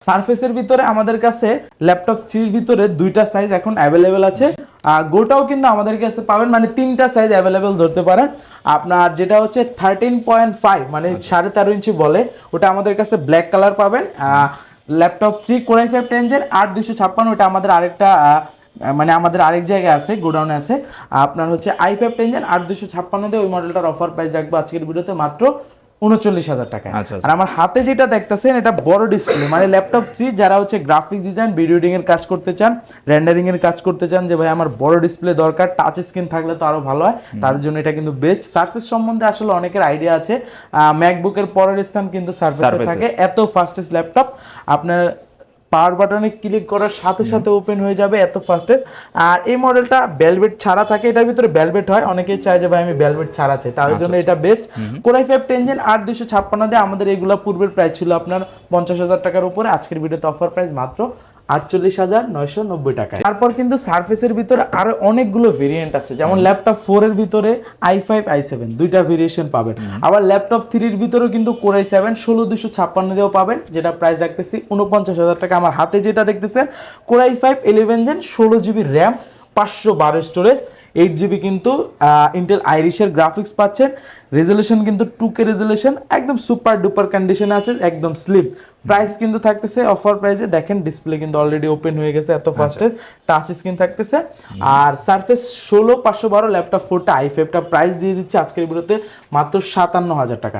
সারফেসের ভিতরে আমাদের কাছে ল্যাপটপ 3 এর ভিতরে দুইটা সাইজ এখন অ্যাভেলেবেল আছে। গোটাও কিন্তু আমাদের কাছে পাবেন, মানে তিনটা সাইজ অ্যাভেলেবেল ধরতে পারেন। আপনার যেটা হচ্ছে 13.5 মানে 13.5 ইঞ্চি বলে, ওটা আমাদের কাছে ব্ল্যাক কালার পাবেন। ল্যাপটপ 3 কোর i5 10 জেন 8256, ওটা আমাদের আরেকটা মানে আমাদের আরেক জায়গায় আছে, গোডাউনে আছে। আপনার হচ্ছে i5 10 জেন 8256 দিয়ে ওই মডেলটার অফার প্রাইস রাখবো আজকের ভিডিওতে মাত্র 39,000 টাকায়। আচ্ছা, আর আমার হাতে যেটা দেখতেছেন এটা বড় ডিসপ্লে, মানে ল্যাপটপ 3 যারা হচ্ছে গ্রাফিক্স ডিজাইন, ভিডিও এডিটিং এর কাজ করতে চান, রেন্ডারিং এর কাজ করতে চান, যে ভাই আমার বড় ডিসপ্লে দরকার, টাচ স্ক্রিন থাকলে তো আরো ভালো হয়, তাদের জন্য এটা কিন্তু বেস্ট। সারফেস সম্বন্ধে আসলে অনেকের আইডিয়া আছে, ম্যাকবুকের পরের স্থান কিন্তু সারফেসে থাকে। এত ফাস্টেস্ট ল্যাপটপ, আপনার পাওয়ার বাটনে ক্লিক করার সাথে সাথে ওপেন হয়ে যাবে, এত ফাস্টেস্ট। আর এই মডেলটা ভেলভেট ছাড়া থাকে, এটার ভিতরে ভেলভেট হয়, অনেকেই চায় যে ভাই আমি ভেলভেট ছাড়া চাই, তাদের জন্য এটা বেস্ট। কোর i5 10 জেন 8256 দিয়ে আমাদের এগুলা পূর্বের প্রাইস ছিল আপনার 50,000 টাকার উপরে, আজকের ভিডিওতে অফার প্রাইস মাত্র 48,990 টাকায়। তারপর কিন্তু সারফেসের ভিতরে আরো অনেকগুলো ভেরিয়েন্ট আছে, যেমন ল্যাপটপ 4 এর ভিতরে i5 i7 দুইটা ভেরিয়েশন পাবেন। আবার ল্যাপটপ 3 এর ভিতরেও কিন্তু কোর i7 16256 দিয়েও পাবেন, যেটা প্রাইস রাখতেছি 49,000 টাকা। আমার হাতে যেটা দেখতেছেন core i5 11 gen 16GB RAM 512 storage 8GB কিন্তু ইন্টেল আইরিশের গ্রাফিক্স পাচ্ছেন। রেজলিউশন কিন্তু 2K রেজলিউশন, একদম সুপার ডুপার কন্ডিশনে আছে, একদম স্লিম। প্রাইস কিন্তু থাকতেছে অফার প্রাইসে, দেখেন ডিসপ্লে কিন্তু অলরেডি ওপেন হয়ে গেছে, এত ফাস্টে টাচ স্ক্রিন থাকতেছে। আর সারফেস 16512 ল্যাপটপ 4টা i5টা প্রাইস দিয়ে দিচ্ছে আজকের ভিডিওতে মাত্র 57,000 টাকা।